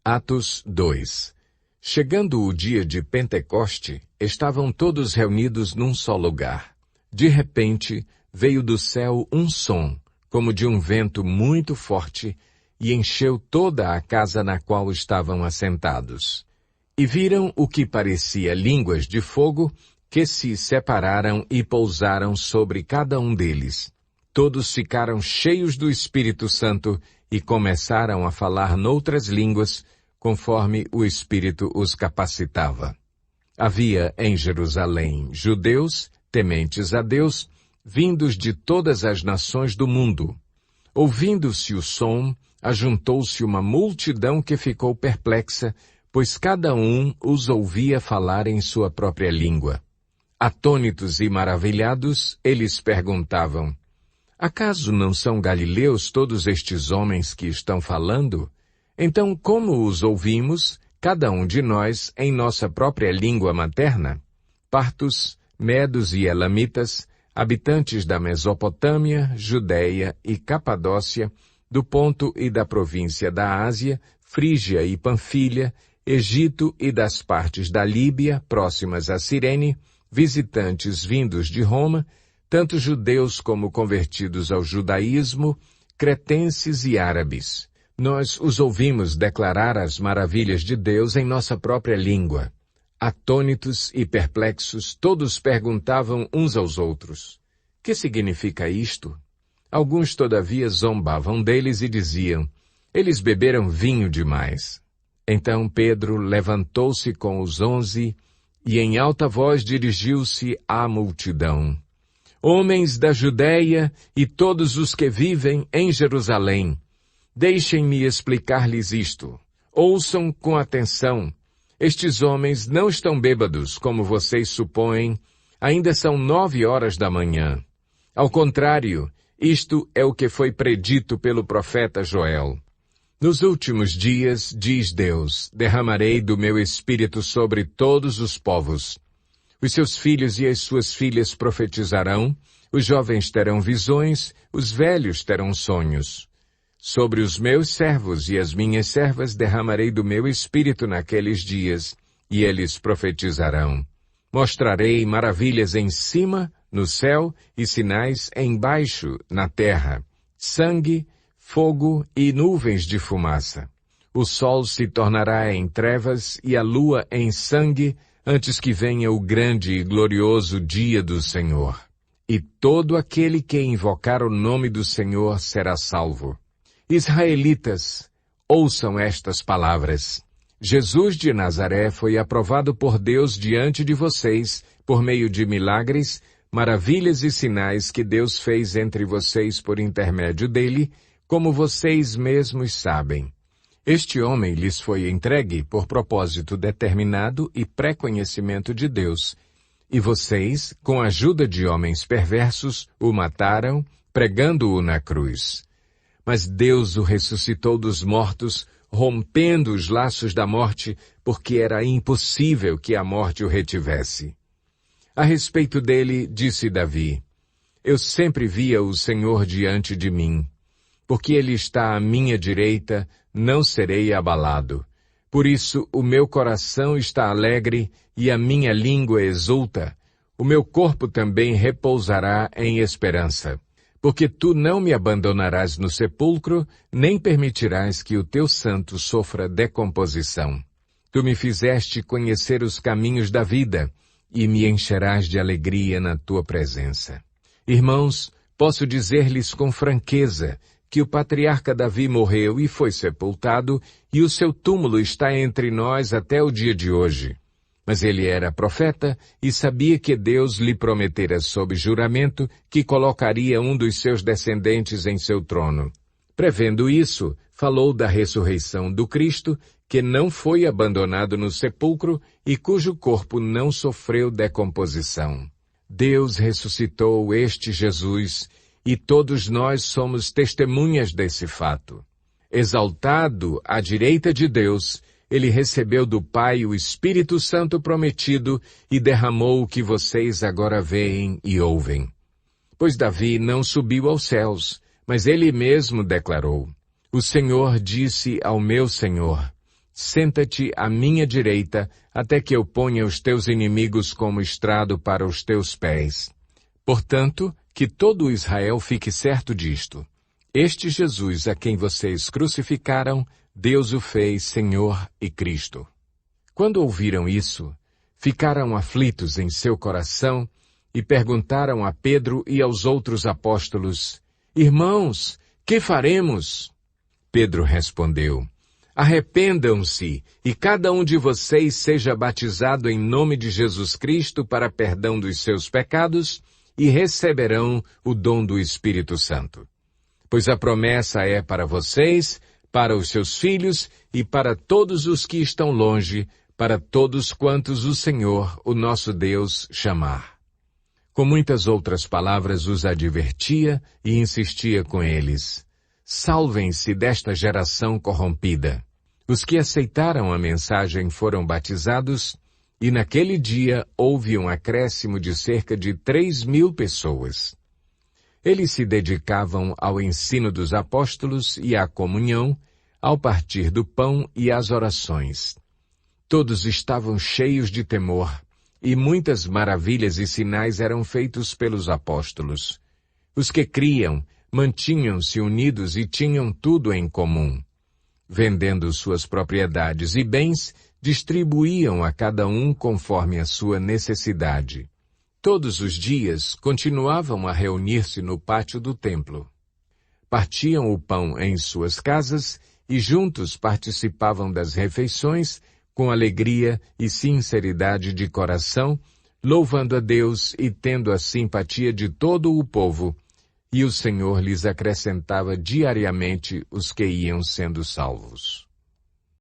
Atos 2. Chegando o dia de Pentecoste, estavam todos reunidos num só lugar. De repente, veio do céu um som, como de um vento muito forte, e encheu toda a casa na qual estavam assentados. E viram o que parecia línguas de fogo, que se separaram e pousaram sobre cada um deles. Todos ficaram cheios do Espírito Santo e começaram a falar noutras línguas, conforme o Espírito os capacitava. Havia em Jerusalém judeus, tementes a Deus, vindos de todas as nações do mundo. Ouvindo-se o som, ajuntou-se uma multidão que ficou perplexa, pois cada um os ouvia falar em sua própria língua. Atônitos e maravilhados, eles perguntavam: acaso não são galileus todos estes homens que estão falando? Então, como os ouvimos, cada um de nós, em nossa própria língua materna? Partos, medos e elamitas, habitantes da Mesopotâmia, Judeia e Capadócia, do Ponto e da província da Ásia, Frígia e Panfilha, Egito e das partes da Líbia, próximas a Cirene, visitantes vindos de Roma, tanto judeus como convertidos ao judaísmo, cretenses e árabes. Nós os ouvimos declarar as maravilhas de Deus em nossa própria língua. Atônitos e perplexos, todos perguntavam uns aos outros: que significa isto? Alguns, todavia, zombavam deles e diziam: eles beberam vinho demais. Então Pedro levantou-se com os 11 e em alta voz dirigiu-se à multidão: homens da Judeia e todos os que vivem em Jerusalém, deixem-me explicar-lhes isto. Ouçam com atenção. Estes homens não estão bêbados, como vocês supõem. Ainda são 9 horas da manhã. Ao contrário, isto é o que foi predito pelo profeta Joel. Nos últimos dias, diz Deus, derramarei do meu espírito sobre todos os povos. Os seus filhos e as suas filhas profetizarão, os jovens terão visões, os velhos terão sonhos. Sobre os meus servos e as minhas servas derramarei do meu espírito naqueles dias, e eles profetizarão. Mostrarei maravilhas em cima, no céu, e sinais embaixo, na terra: sangue, fogo e nuvens de fumaça. O sol se tornará em trevas e a lua em sangue, antes que venha o grande e glorioso dia do Senhor. E todo aquele que invocar o nome do Senhor será salvo. Israelitas, ouçam estas palavras. Jesus de Nazaré foi aprovado por Deus diante de vocês, por meio de milagres, maravilhas e sinais que Deus fez entre vocês por intermédio dele, como vocês mesmos sabem. Este homem lhes foi entregue por propósito determinado e pré-conhecimento de Deus, e vocês, com a ajuda de homens perversos, o mataram, pregando-o na cruz. Mas Deus o ressuscitou dos mortos, rompendo os laços da morte, porque era impossível que a morte o retivesse. A respeito dele, disse Davi: eu sempre via o Senhor diante de mim. Porque ele está à minha direita, não serei abalado. Por isso o meu coração está alegre e a minha língua exulta. O meu corpo também repousará em esperança. Porque tu não me abandonarás no sepulcro, nem permitirás que o teu santo sofra decomposição. Tu me fizeste conhecer os caminhos da vida, e me encherás de alegria na tua presença. Irmãos, posso dizer-lhes com franqueza que o patriarca Davi morreu e foi sepultado, e o seu túmulo está entre nós até o dia de hoje. Mas ele era profeta e sabia que Deus lhe prometera sob juramento que colocaria um dos seus descendentes em seu trono. Prevendo isso, falou da ressurreição do Cristo, que não foi abandonado no sepulcro e cujo corpo não sofreu decomposição. Deus ressuscitou este Jesus, e todos nós somos testemunhas desse fato. Exaltado à direita de Deus, ele recebeu do Pai o Espírito Santo prometido e derramou o que vocês agora veem e ouvem. Pois Davi não subiu aos céus, mas ele mesmo declarou: o Senhor disse ao meu Senhor: senta-te à minha direita, até que eu ponha os teus inimigos como estrado para os teus pés. Portanto, que todo Israel fique certo disto. Este Jesus a quem vocês crucificaram, Deus o fez Senhor e Cristo. Quando ouviram isso, ficaram aflitos em seu coração e perguntaram a Pedro e aos outros apóstolos: Irmãos, que faremos? Pedro respondeu: Arrependam-se e cada um de vocês seja batizado em nome de Jesus Cristo para perdão dos seus pecados e receberão o dom do Espírito Santo. Pois a promessa é para vocês, para os seus filhos e para todos os que estão longe, para todos quantos o Senhor, o nosso Deus, chamar. Com muitas outras palavras os advertia e insistia com eles: Salvem-se desta geração corrompida. Os que aceitaram a mensagem foram batizados, e naquele dia houve um acréscimo de cerca de 3.000 pessoas. Eles se dedicavam ao ensino dos apóstolos e à comunhão, ao partir do pão e às orações. Todos estavam cheios de temor, e muitas maravilhas e sinais eram feitos pelos apóstolos. Os que criam mantinham-se unidos e tinham tudo em comum. Vendendo suas propriedades e bens, distribuíam a cada um conforme a sua necessidade. Todos os dias continuavam a reunir-se no pátio do templo. Partiam o pão em suas casas e juntos participavam das refeições com alegria e sinceridade de coração, louvando a Deus e tendo a simpatia de todo o povo, e o Senhor lhes acrescentava diariamente os que iam sendo salvos.